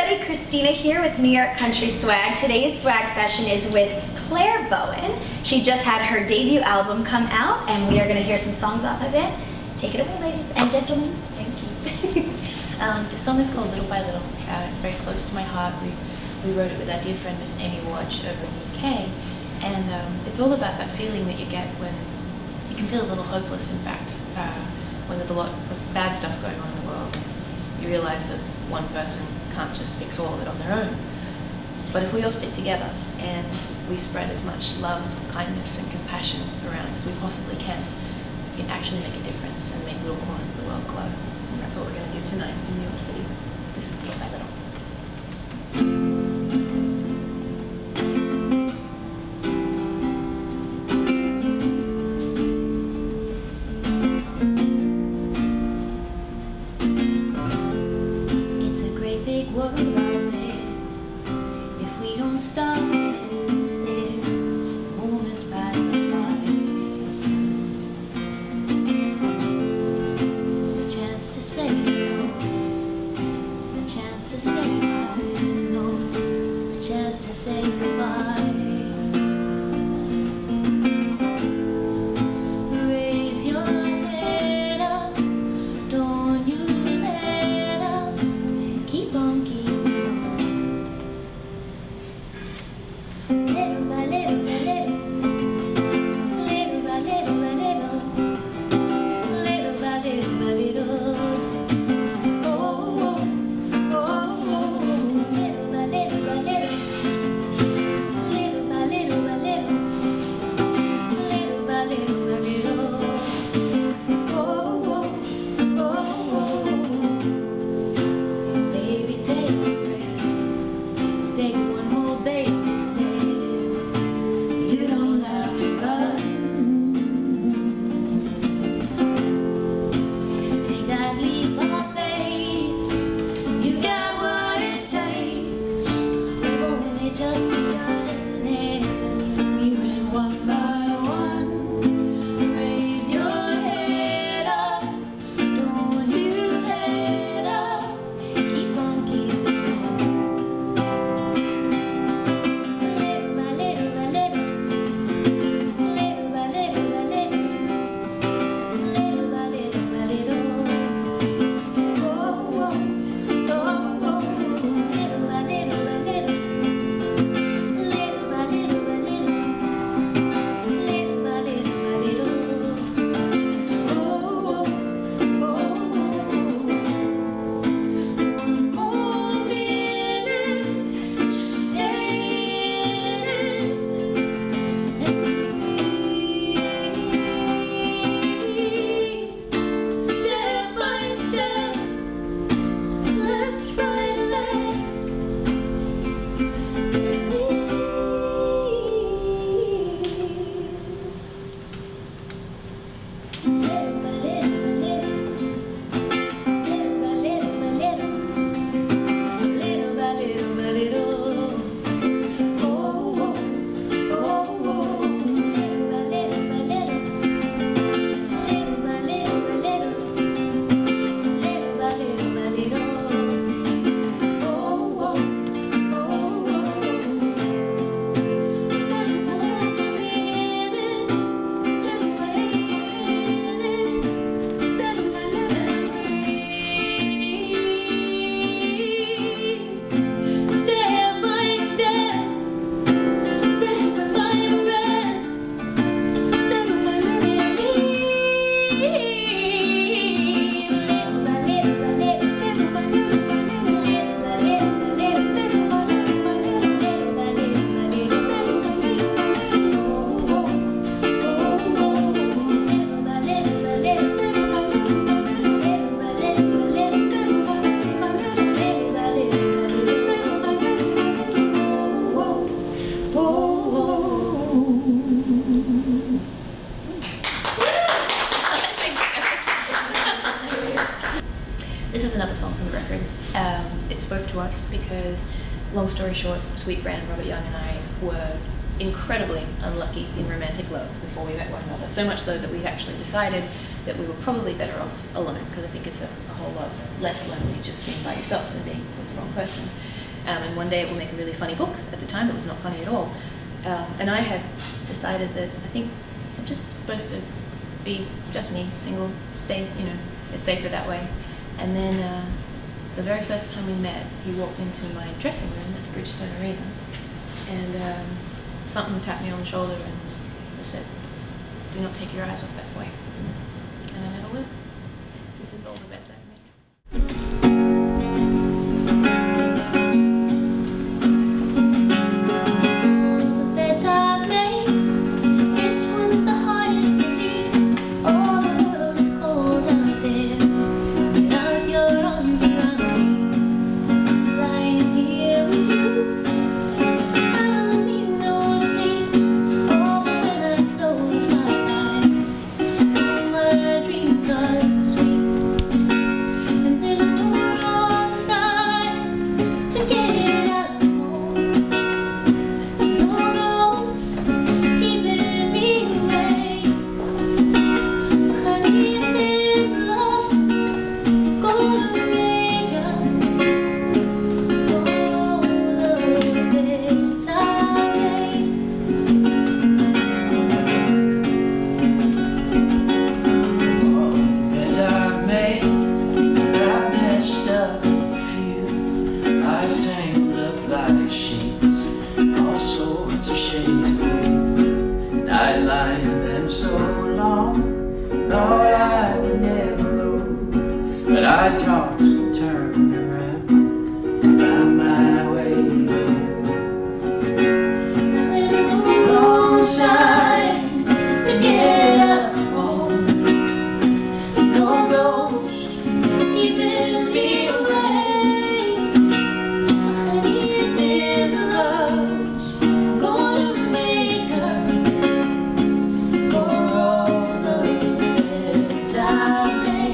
everybody, Christina here with New York Country Swag. Today's swag session is with Clare Bowen. She just had her debut album come out and we are going to hear some songs off of it. Take it away, ladies and gentlemen. Thank you. The song is called Little by Little. It's very close to my heart. We wrote it with our dear friend Miss Amy Watch over in the UK, and it's all about that feeling that you get when you can feel a little hopeless, in fact, when there's a lot of bad stuff going on in the world. You realize that one person can't just fix all of it on their own. But if we all stick together and we spread as much love, kindness and compassion around as we possibly can, we can actually make a difference and make little corners of the world glow. And that's what we're going to do tonight in New York City. This is Little by Little. Because, long story short, Sweet Brand, Robert Young and I were incredibly unlucky in romantic love before we met one another. So much so that we actually decided that we were probably better off alone, because I think it's a whole lot less lonely just being by yourself than being with the wrong person. and one day it will make a really funny book. At the time, it was not funny at all. And I had decided that I think I'm just supposed to be just me, single, stay, it's safer that way. And then the very first time we met, he walked into my dressing room at the Bridgestone Arena, and something tapped me on the shoulder and said, "Do not take your eyes off that boy." And I never will. This is all the beds I've made. I tossed and turned around and found my way home. No sign to get up home. No ghost keeping me away. Honey, this love's gonna make up for all the beds I made.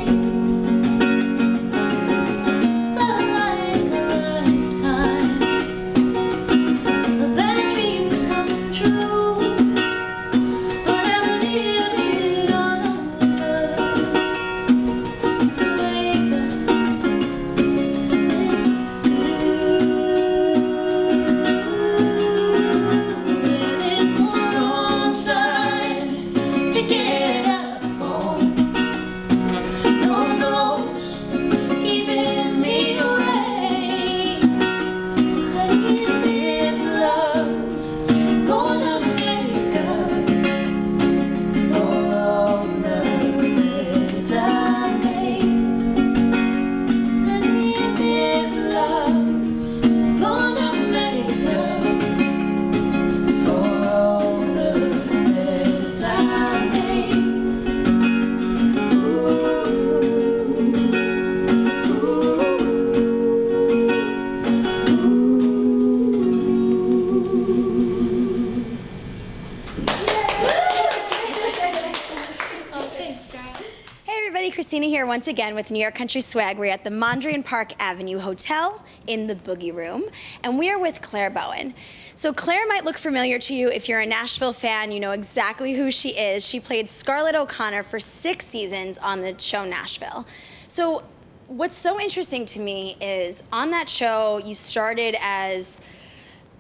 Christina here once again with New York Country Swag. We're at the Mondrian Park Avenue Hotel in the Boogie Room, and we are with Clare Bowen. So Clare might look familiar to you if you're a Nashville fan. You know exactly who she is. She played Scarlett O'Connor for 6 seasons on the show Nashville. So what's so interesting to me is on that show, you started as,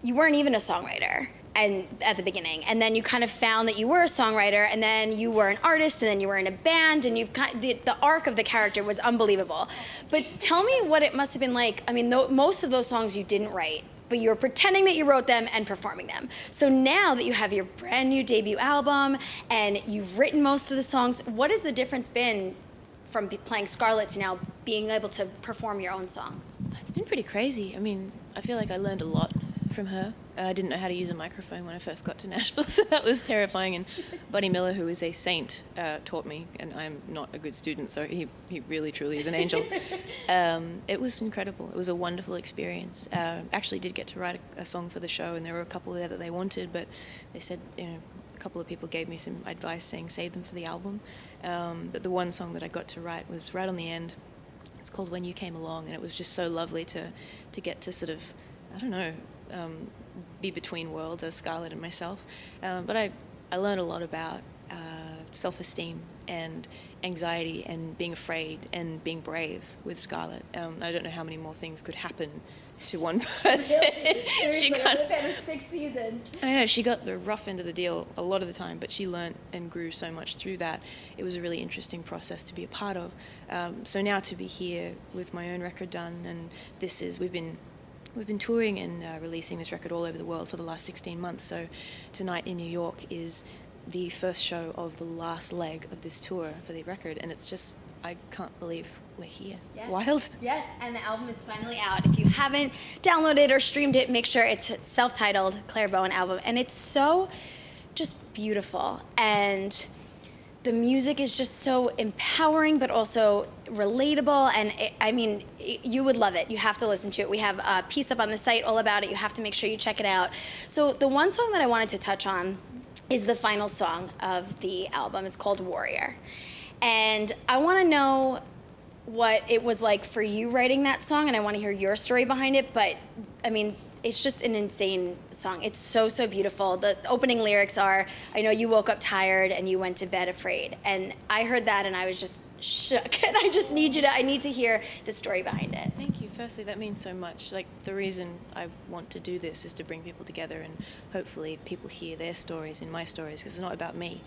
you weren't even a songwriter and at the beginning, and then you kind of found that you were a songwriter, and then you were an artist, and then you were in a band, and the arc of the character was unbelievable. But tell me what it must have been like. I mean, most of those songs you didn't write, but you were pretending that you wrote them and performing them. So now that you have your brand new debut album and you've written most of the songs, what has the difference been from playing Scarlett to now being able to perform your own songs? It's been pretty crazy. I mean, I feel like I learned a lot from her. I didn't know how to use a microphone when I first got to Nashville, so that was terrifying. And Buddy Miller, who is a saint, taught me, and I'm not a good student, so he really, truly is an angel. It was incredible. It was a wonderful experience. Actually did get to write a song for the show, and there were a couple there that they wanted, but they said, a couple of people gave me some advice saying save them for the album. But the one song that I got to write was right on the end. It's called When You Came Along, and it was just so lovely to get to sort of, I don't know, be between worlds as Scarlett and myself. But I learned a lot about self-esteem and anxiety and being afraid and being brave with Scarlett. I don't know how many more things could happen to one person. Seriously, I've been a fan of 6 seasons. I know, she got the rough end of the deal a lot of the time, but she learnt and grew so much through that. It was a really interesting process to be a part of. So now to be here with my own record done, and we've been touring and releasing this record all over the world for the last 16 months. So tonight in New York is the first show of the last leg of this tour for the record, and it's just, I can't believe we're here. Yes. It's wild. Yes, and the album is finally out. If you haven't downloaded or streamed it, make sure it's self-titled Clare Bowen album, and it's so just beautiful, and the music is just so empowering but also relatable, and you would love it. You have to listen to it. We have a piece up on the site all about it. You have to make sure you check it out. So the one song that I wanted to touch on is the final song of the album. It's called Warrior, and I want to know what it was like for you writing that song, and I want to hear your story behind it. But I mean, it's just an insane song. It's so, so beautiful. The opening lyrics are, I know you woke up tired and you went to bed afraid. And I heard that and I was just shook. And I need to hear the story behind it. Thank you. Firstly, that means so much. Like, the reason I want to do this is to bring people together, and hopefully people hear their stories in my stories, because it's not about me.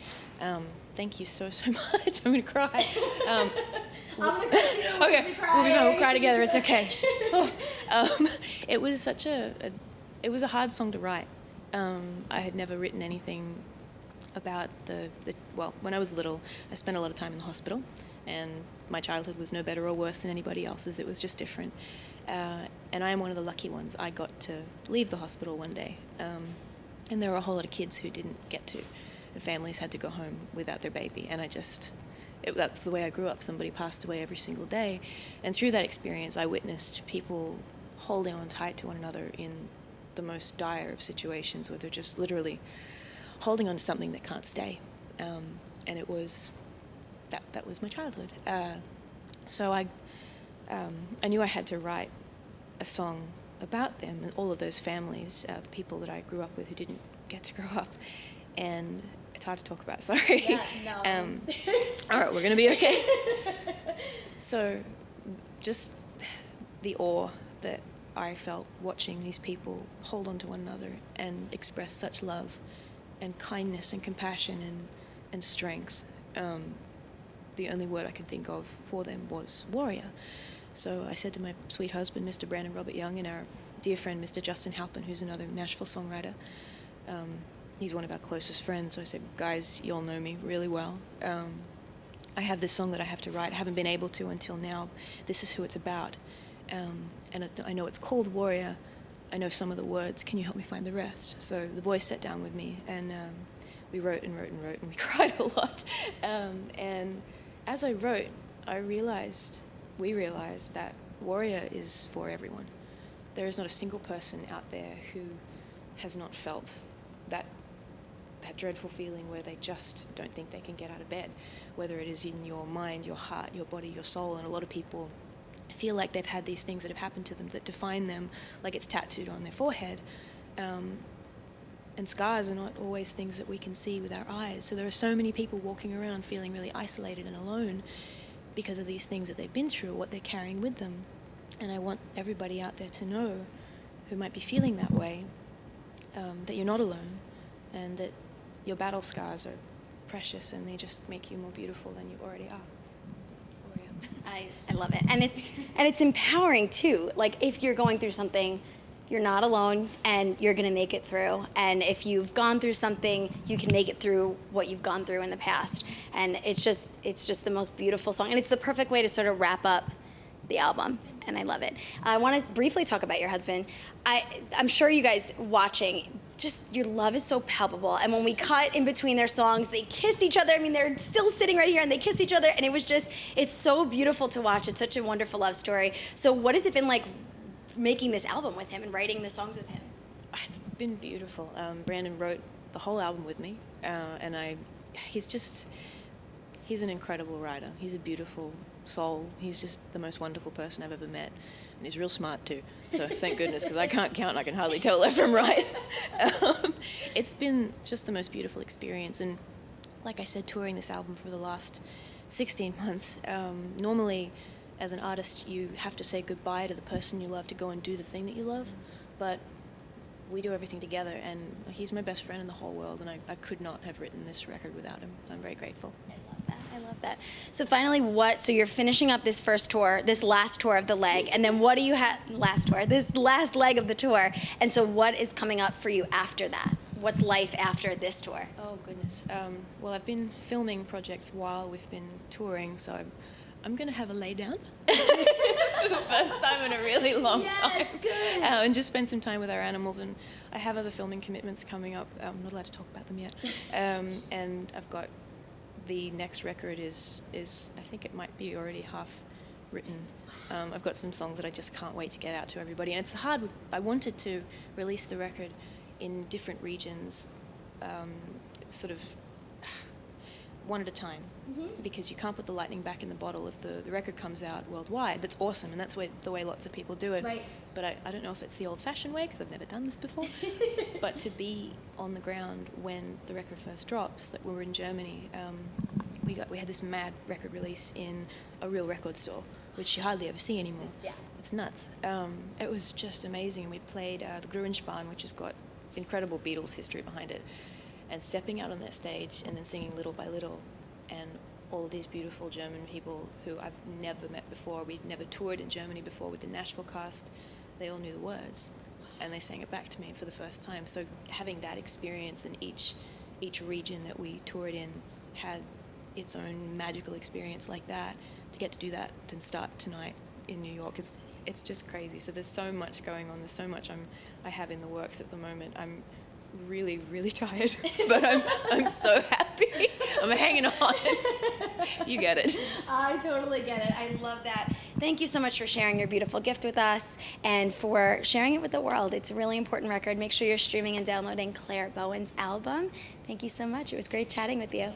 Thank you so, so much. I'm going to cry. I'm the cry too. Okay, we'll cry together. It's okay. It was such it was a hard song to write. I had never written anything about well, when I was little, I spent a lot of time in the hospital, and my childhood was no better or worse than anybody else's. It was just different. And I am one of the lucky ones. I got to leave the hospital one day, and there were a whole lot of kids who didn't get to, and families had to go home without their baby, and that's the way I grew up. Somebody passed away every single day, and through that experience I witnessed people holding on tight to one another in the most dire of situations, where they're just literally holding on to something that can't stay. And it was that was my childhood. So I knew I had to write a song about them and all of those families, the people that I grew up with who didn't get to grow up. And it's hard to talk about, sorry. Yeah, no. All right, we're going to be okay. So just the awe that I felt watching these people hold on to one another and express such love and kindness and compassion and strength. The only word I could think of for them was warrior. So I said to my sweet husband, Mr. Brandon Robert Young, and our dear friend, Mr. Justin Halpin, who's another Nashville songwriter. He's one of our closest friends. So I said, guys, you all know me really well. I have this song that I have to write. I haven't been able to until now. This is who it's about. And I know it's called Warrior. I know some of the words. Can you help me find the rest? So the boys sat down with me, and we wrote and wrote and wrote, and we cried a lot. And as I wrote, we realized that Warrior is for everyone. There is not a single person out there who has not felt that dreadful feeling where they just don't think they can get out of bed, whether it is in your mind, your heart, your body, your soul. And a lot of people feel like they've had these things that have happened to them that define them, like it's tattooed on their forehead. And scars are not always things that we can see with our eyes. So there are so many people walking around feeling really isolated and alone because of these things that they've been through or what they're carrying with them. And I want everybody out there to know, who might be feeling that way, that you're not alone, and that your battle scars are precious and they just make you more beautiful than you already are. I love it, and it's empowering too. Like, if you're going through something, you're not alone, and you're gonna make it through. And if you've gone through something, you can make it through what you've gone through in the past. And it's just the most beautiful song, and it's the perfect way to sort of wrap up the album. And I love it. I want to briefly talk about your husband. I'm sure you guys watching, just your love is so palpable. And when we cut in between their songs, they kissed each other. I mean, they're still sitting right here and they kissed each other. And it was just, it's so beautiful to watch. It's such a wonderful love story. So what has it been like making this album with him and writing the songs with him? It's been beautiful. Brandon wrote the whole album with me. And he's an incredible writer. He's a beautiful soul. He's just the most wonderful person I've ever met, and he's real smart too, so thank goodness, because I can't count. I can hardly tell left from right. It's been just the most beautiful experience, and like I said, touring this album for the last 16 months. Normally, as an artist, you have to say goodbye to the person you love to go and do the thing that you love, but we do everything together, and he's my best friend in the whole world, and I could not have written this record without him. I'm very grateful. I love that. So finally, so you're finishing up this first tour, this last tour of the leg, and then what do you have, this last leg of the tour, and so what is coming up for you after that? What's life after this tour? Oh, goodness. Well, I've been filming projects while we've been touring, so I'm going to have a lay down for the first time in a really long time. Good. And just spend some time with our animals. And I have other filming commitments coming up. I'm not allowed to talk about them yet. And I've got the next record is I think it might be already half written. I've got some songs that I just can't wait to get out to everybody. And it's hard. I wanted to release the record in different regions, sort of one at a time, because you can't put the lightning back in the bottle if the record comes out worldwide. That's awesome, and that's the way lots of people do it. Right. But I don't know if it's the old-fashioned way, because I've never done this before. But to be on the ground when the record first drops, like we were in Germany, we had this mad record release in a real record store, which you hardly ever see anymore. Yeah. It's nuts. It was just amazing. We played the Gruenspan, which has got incredible Beatles history behind it, and stepping out on that stage and then singing Little by Little, and all these beautiful German people who I've never met before. We'd never toured in Germany before with the Nashville cast. They all knew the words, and they sang it back to me for the first time. So having that experience, in each region that we toured in had its own magical experience like that. To get to do that and start tonight in New York, it's just crazy. So there's so much going on. There's so much I have in the works at the moment. I'm really, really tired, but I'm so happy. I'm hanging on. You get it. I totally get it. I love that. Thank you so much for sharing your beautiful gift with us and for sharing it with the world. It's a really important record. Make sure you're streaming and downloading Clare Bowen's album. Thank you so much. It was great chatting with you.